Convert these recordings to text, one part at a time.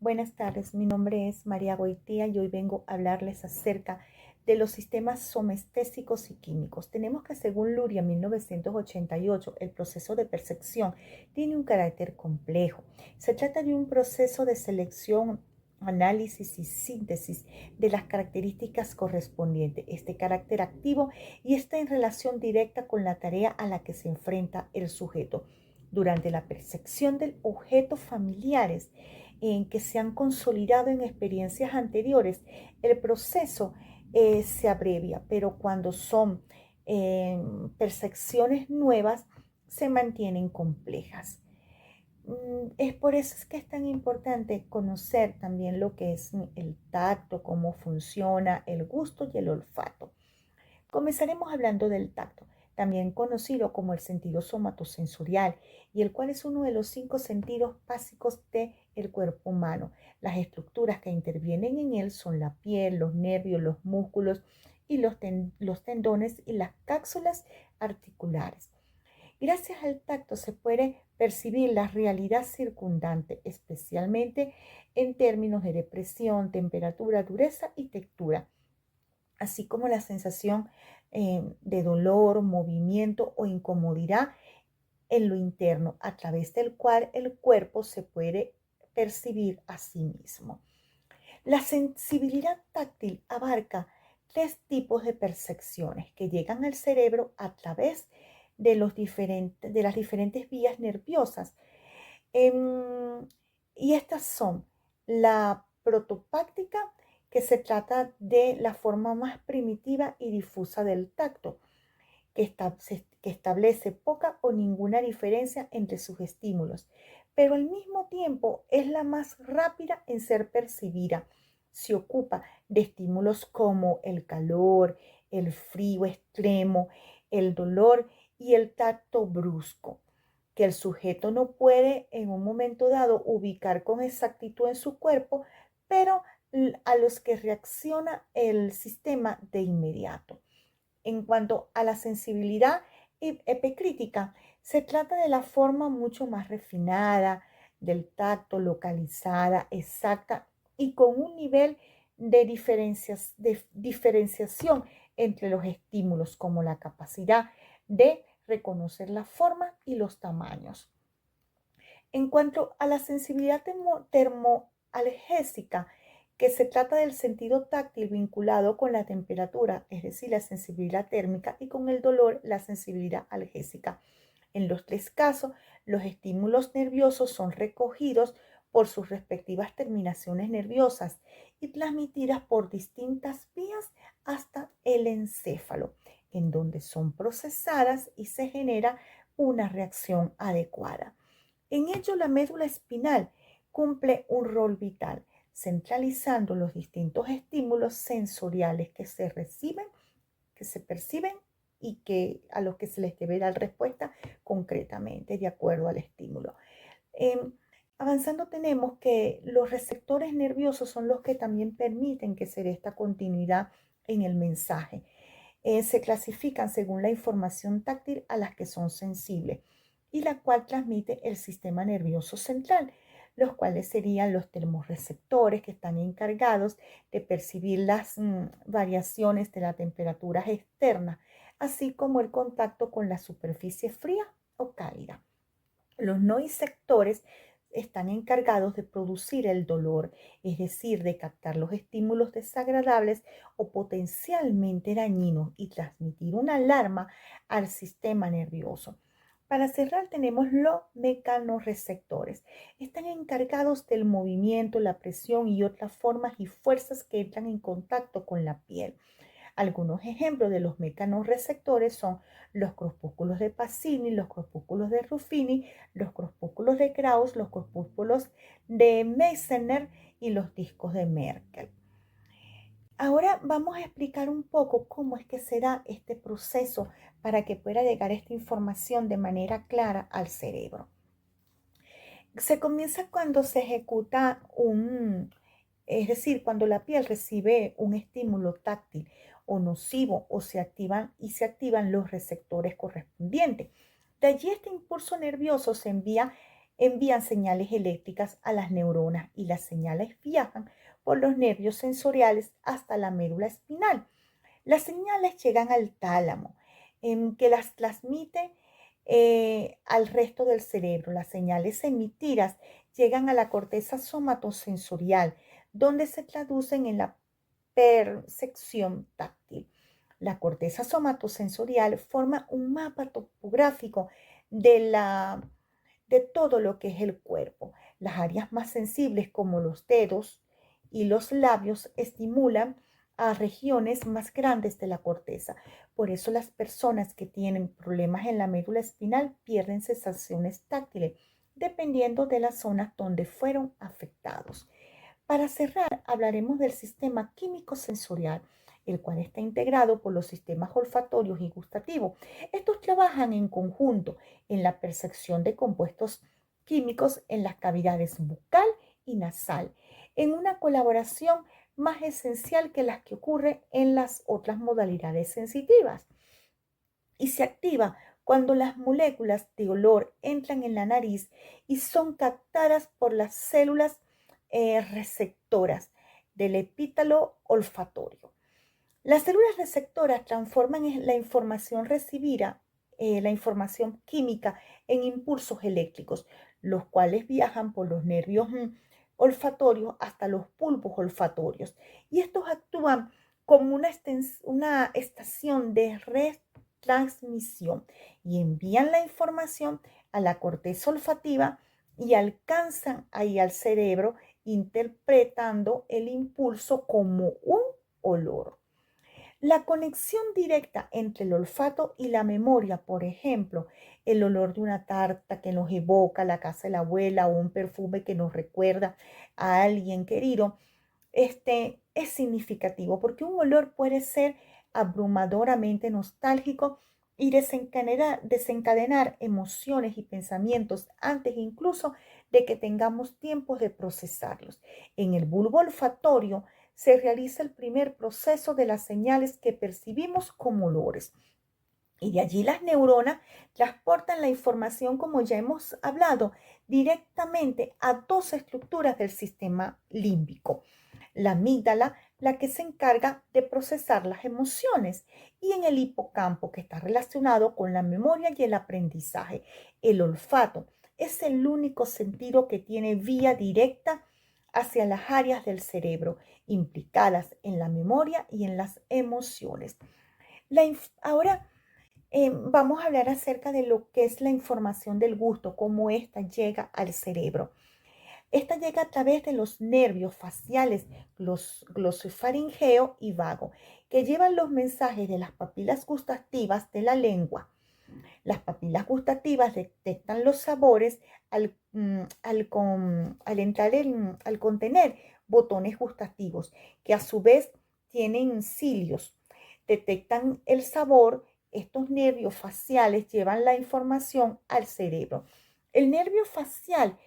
Buenas tardes, mi nombre es María Goitía y hoy vengo a hablarles acerca de los sistemas somestésicos y químicos. Tenemos que, según Luria 1988, el proceso de percepción tiene un carácter complejo. Se trata de un proceso de selección, análisis y síntesis de las características correspondientes. Este carácter activo y está en relación directa con la tarea a la que se enfrenta el sujeto. Durante la percepción de objetos familiares, en que se han consolidado en experiencias anteriores, el proceso se abrevia, pero cuando son percepciones nuevas, se mantienen complejas. Es por eso es que es tan importante conocer también lo que es el tacto, cómo funciona el gusto y el olfato. Comenzaremos hablando del tacto, también conocido como el sentido somatosensorial, y el cual es uno de los 5 sentidos básicos del cuerpo humano. Las estructuras que intervienen en él son la piel, los nervios, los músculos y los tendones y las cápsulas articulares. Gracias al tacto se puede percibir la realidad circundante, especialmente en términos de depresión, temperatura, dureza y textura, así como la sensación de dolor, movimiento o incomodidad en lo interno, a través del cual el cuerpo se puede percibir a sí mismo. La sensibilidad táctil abarca 3 tipos de percepciones que llegan al cerebro a través de las diferentes vías nerviosas. Em, y estas son la protopáctica, que se trata de la forma más primitiva y difusa del tacto, que establece poca o ninguna diferencia entre sus estímulos, pero al mismo tiempo es la más rápida en ser percibida. Se ocupa de estímulos como el calor, el frío extremo, el dolor y el tacto brusco, que el sujeto no puede en un momento dado ubicar con exactitud en su cuerpo, pero a los que reacciona el sistema de inmediato. En cuanto a la sensibilidad epicrítica, se trata de la forma mucho más refinada del tacto, localizada, exacta y con un nivel de diferenciación entre los estímulos, como la capacidad de reconocer la forma y los tamaños. En cuanto a la sensibilidad termoalgésica, que se trata del sentido táctil vinculado con la temperatura, es decir, la sensibilidad térmica, y con el dolor, la sensibilidad algésica. En los 3 casos, los estímulos nerviosos son recogidos por sus respectivas terminaciones nerviosas y transmitidas por distintas vías hasta el encéfalo, en donde son procesadas y se genera una reacción adecuada. En ello, la médula espinal cumple un rol vital, centralizando los distintos estímulos sensoriales que se reciben, que se perciben y a los que se les debe dar respuesta concretamente de acuerdo al estímulo. Eh, Avanzando, tenemos que los receptores nerviosos son los que también permiten que se dé esta continuidad en el mensaje. Se clasifican según la información táctil a las que son sensibles y la cual transmite el sistema nervioso central, los cuales serían los termorreceptores, que están encargados de percibir las variaciones de las temperaturas externas, así como el contacto con la superficie fría o cálida. Los nociceptores están encargados de producir el dolor, es decir, de captar los estímulos desagradables o potencialmente dañinos y transmitir una alarma al sistema nervioso. Para cerrar, tenemos los mecanorreceptores. Están encargados del movimiento, la presión y otras formas y fuerzas que entran en contacto con la piel. Algunos ejemplos de los mecanorreceptores son los corpúsculos de Pacini, los corpúsculos de Ruffini, los corpúsculos de Krauss, los corpúsculos de Meissner y los discos de Merkel. Ahora vamos a explicar un poco cómo es que se da este proceso para que pueda llegar esta información de manera clara al cerebro. Se comienza cuando se ejecuta es decir, cuando la piel recibe un estímulo táctil o nocivo o se activan los receptores correspondientes. De allí este impulso nervioso se envía envían señales eléctricas a las neuronas y las señales viajan por los nervios sensoriales hasta la médula espinal. Las señales llegan al tálamo, que las transmite al resto del cerebro. Las señales emitidas llegan a la corteza somatosensorial, donde se traducen en la percepción táctil. La corteza somatosensorial forma un mapa topográfico de todo lo que es el cuerpo. Las áreas más sensibles, como los dedos y los labios, estimulan a regiones más grandes de la corteza. Por eso las personas que tienen problemas en la médula espinal pierden sensaciones táctiles, dependiendo de las zonas donde fueron afectados. Para cerrar, hablaremos del sistema químico sensorial, el cual está integrado por los sistemas olfatorios y gustativos. Estos trabajan en conjunto en la percepción de compuestos químicos en las cavidades bucal y nasal, en una colaboración más esencial que las que ocurre en las otras modalidades sensitivas. Y se activa cuando las moléculas de olor entran en la nariz y son captadas por las células receptoras del epítalo olfatorio. Las células receptoras transforman la información recibida, la información química, en impulsos eléctricos, los cuales viajan por los nervios olfatorios hasta los bulbos olfatorios. Y estos actúan como una estación de retransmisión y envían la información a la corteza olfativa y alcanzan ahí al cerebro, interpretando el impulso como un olor. La conexión directa entre el olfato y la memoria, por ejemplo, el olor de una tarta que nos evoca la casa de la abuela o un perfume que nos recuerda a alguien querido, es significativo porque un olor puede ser abrumadoramente nostálgico y desencadenar emociones y pensamientos antes incluso de que tengamos tiempo de procesarlos. En el bulbo olfatorio se realiza el primer proceso de las señales que percibimos como olores. Y de allí las neuronas transportan la información, como ya hemos hablado, directamente a dos estructuras del sistema límbico. La amígdala, la que se encarga de procesar las emociones, y en el hipocampo, que está relacionado con la memoria y el aprendizaje. El olfato es el único sentido que tiene vía directa hacia las áreas del cerebro implicadas en la memoria y en las emociones. Ahora vamos a hablar acerca de lo que es la información del gusto, cómo ésta llega al cerebro. Esta llega a través de los nervios faciales, glosofaringeo y vago, que llevan los mensajes de las papilas gustativas de la lengua. Las papilas gustativas detectan los sabores al contener botones gustativos, que a su vez tienen cilios. Detectan el sabor. Estos nervios faciales llevan la información al cerebro. El nervio facial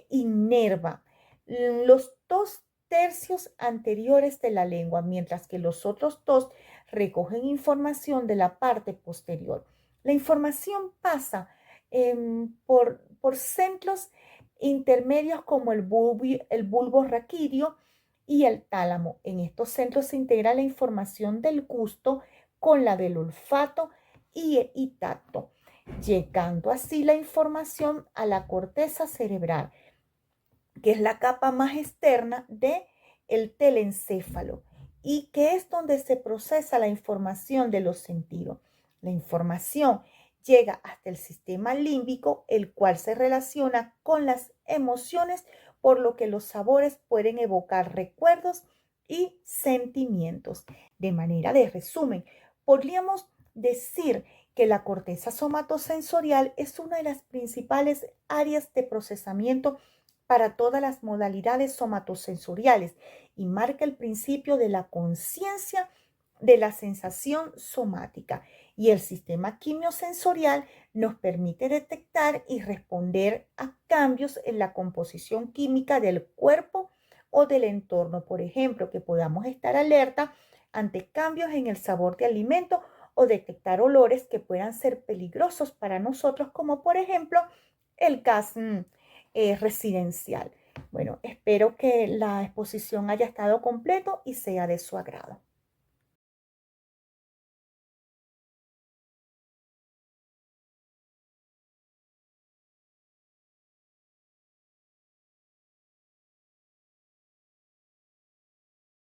inerva los 2/3 anteriores de la lengua, mientras que los otros 2 recogen información de la parte posterior. La información pasa por centros intermedios como el bulbo raquídeo y el tálamo. En estos centros se integra la información del gusto con la del olfato y tacto, llegando así la información a la corteza cerebral, que es la capa más externa del telencéfalo y que es donde se procesa la información de los sentidos. La información llega hasta el sistema límbico, el cual se relaciona con las emociones, por lo que los sabores pueden evocar recuerdos y sentimientos. De manera de resumen, podríamos decir que la corteza somatosensorial es una de las principales áreas de procesamiento para todas las modalidades somatosensoriales y marca el principio de la conciencia de la sensación somática. Y el sistema quimiosensorial nos permite detectar y responder a cambios en la composición química del cuerpo o del entorno. Por ejemplo, que podamos estar alerta ante cambios en el sabor de alimento o detectar olores que puedan ser peligrosos para nosotros, como por ejemplo el gas residencial. Bueno, espero que la exposición haya estado completo y sea de su agrado.